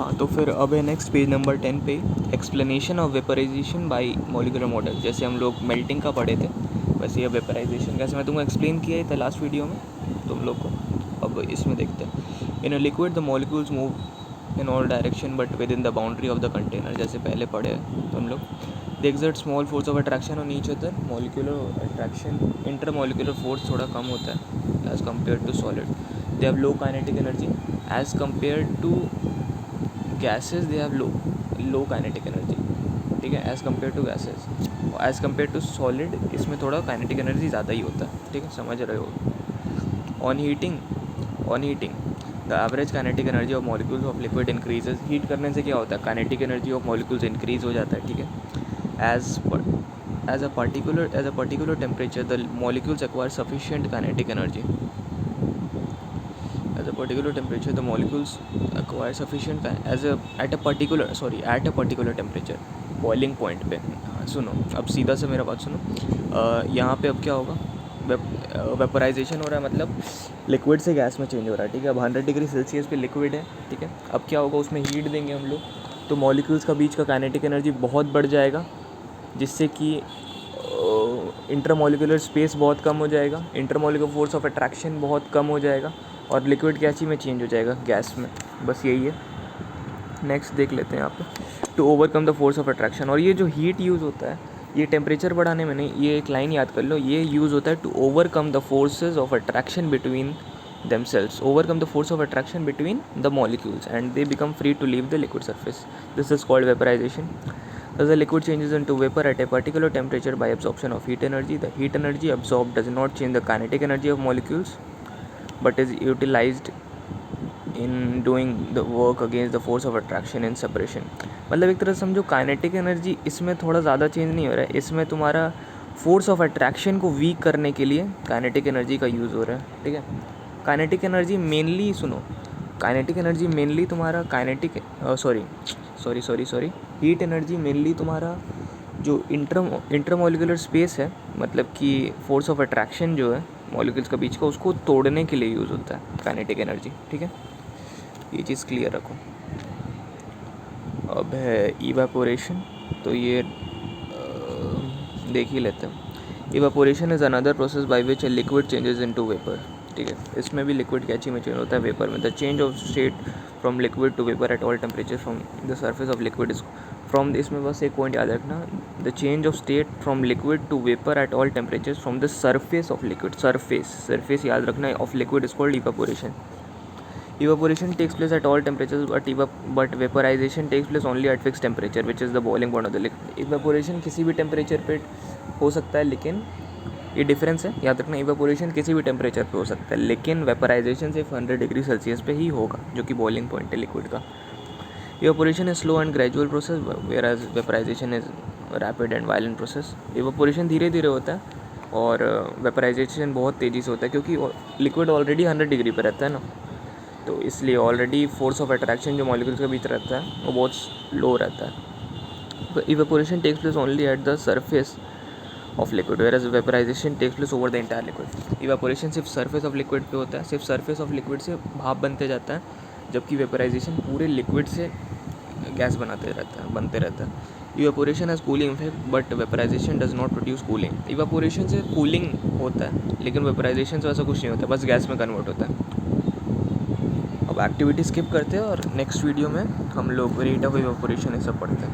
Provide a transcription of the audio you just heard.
हाँ, तो फिर अब है नेक्स्ट पेज नंबर 10 पे explanation of vaporization by molecular model. जैसे हम लोग मेल्टिंग का पढ़े थे वैसे ये वेपराइजेशन कैसे मैं तुमको एक्सप्लेन किया था लास्ट वीडियो में तुम लोग को। अब इसमें देखते हैं। In a liquid the molecules move in all direction but within the boundary of the container. जैसे पहले पढ़े हम लोग। They exert small force of attraction on each other. Molecular attraction intermolecular force थोड़ा कम होता है as compare to solid. They have low kinetic energy as compare to gases. They have low kinetic energy, ठीक है, as compare to gases. As compare to solid इसमें थोड़ा kinetic energy ज़्यादा ही होता है, ठीक है, समझ रहे हो। On heating the average kinetic energy of molecules of liquid increases. हीट करने से क्या होता है, kinetic energy of molecules increase हो जाता है, ठीक है। As a particular temperature the molecules acquire sufficient kinetic energy. At a particular temperature the molecules acquire sufficient at a particular temperature boiling point पे। हाँ सुनो, अब सीधा से मेरा बात सुनो। यहाँ पे अब क्या होगा, वेपराइजेशन हो रहा है, मतलब लिक्विड से गैस में चेंज हो रहा है, ठीक है। अब 100 डिग्री सेल्सियस पे लिक्विड है, ठीक है। अब क्या होगा, उसमें हीट देंगे हम लोग तो मॉलिक्यूल्स का बीच का काइनेटिक एनर्जी बहुत बढ़ जाएगा, जिससे कि इंटरमॉलिक्यूलर स्पेस बहुत कम हो जाएगा, इंटरमॉलिक्यूलर फोर्स ऑफ अट्रैक्शन बहुत कम हो जाएगा और लिक्विड क्या चीज़ में चेंज हो जाएगा, गैस में। बस यही है। नेक्स्ट देख लेते हैं यहाँ पे, to overcome the force of attraction. और ये जो हीट यूज़ होता है ये टेम्परेचर बढ़ाने में नहीं, ये एक लाइन याद कर लो, ये यूज़ होता है to overcome the forces of attraction between themselves, overcome the force of attraction between the molecules and they become free to leave the liquid surface. This is called vaporization. Thus the liquid changes into vapor at a particular temperature by absorption of heat energy. The heat energy absorbed does not change the kinetic energy of molecules but is utilized in doing the work against the force of attraction in separation. मतलब एक तरह समझो kinetic energy इसमें थोड़ा ज़्यादा change नहीं हो रहा है, इसमें तुम्हारा फोर्स ऑफ अट्रैक्शन को वीक करने के लिए काइनेटिक एनर्जी का यूज़ हो रहा है, ठीक है। काइनेटिक एनर्जी मेनली सुनो, काइनेटिक एनर्जी मेनली तुम्हारा हीट एनर्जी मेनली तुम्हारा जो इंटरमॉलिक्यूलर स्पेस है, मतलब कि फोर्स ऑफ अट्रैक्शन जो है मॉलिक्यूल्स का बीच का, उसको तोड़ने के लिए यूज़ होता है काइनेटिक एनर्जी, ठीक है। ये चीज़ क्लियर रखो। अब है इवेपोरेशन, तो ये देख ही लेते हैं। Evaporation is another process by which a liquid changes into vapour, ठीक है। इसमें भी लिक्विड क्या चीज़ में चेंज होता है, वेपर में। The change of state from liquid to vapour at all temperature from the surface of liquid is from, इसमें बस एक पॉइंट याद रखना, the change of state from liquid to vapour at all temperature from the surface of liquid, surface याद रखना of liquid is called evaporation. Evaporation takes place at all temperatures, but vaporization takes place only at fixed temperature, which is the boiling point of the liquid. Evaporation किसी भी temperature पे हो सकता है, लेकिन ये डिफरेंस है, याद रखना। इवेपोरेशन किसी भी टेम्परेचर पे हो सकता है, लेकिन वेपराइजेशन सिर्फ 100 डिग्री सेल्सियस पे ही होगा, जो कि बॉइलिंग पॉइंट है लिक्विड का. Evaporation is slow and gradual process, whereas vaporization is rapid and violent process. Evaporation धीरे धीरे होता है और वेपराइजेशन बहुत तेज़ी से होता है, क्योंकि लिक्विड ऑलरेडी 100 डिग्री पर रहता है ना, तो इसलिए ऑलरेडी फोर्स ऑफ अट्रैक्शन जो मॉलिक्यूल्स के बीच रहता है वो बहुत लो रहता है. Evaporation takes place only at the surface of liquid, where as vaporization takes place over the entire liquid. Evaporation सिर्फ सरफेस ऑफ लिक्विड पे होता है, सिर्फ सरफेस ऑफ लिक्विड से भाप बनते जाता है, जबकि वेपराइजेशन पूरे लिक्विड से गैस बनते रहता है. Evaporation has cooling effect but vaporization does not produce cooling. Evaporation से कूलिंग होता है, लेकिन वेपराइजेशन से वैसा कुछ नहीं होता, बस गैस में कन्वर्ट होता है. अब एक्टिविटी स्किप करते हैं और नेक्स्ट वीडियो में हम लोग रेट ऑफ इवेपोरेशन ये सब पढ़ते हैं.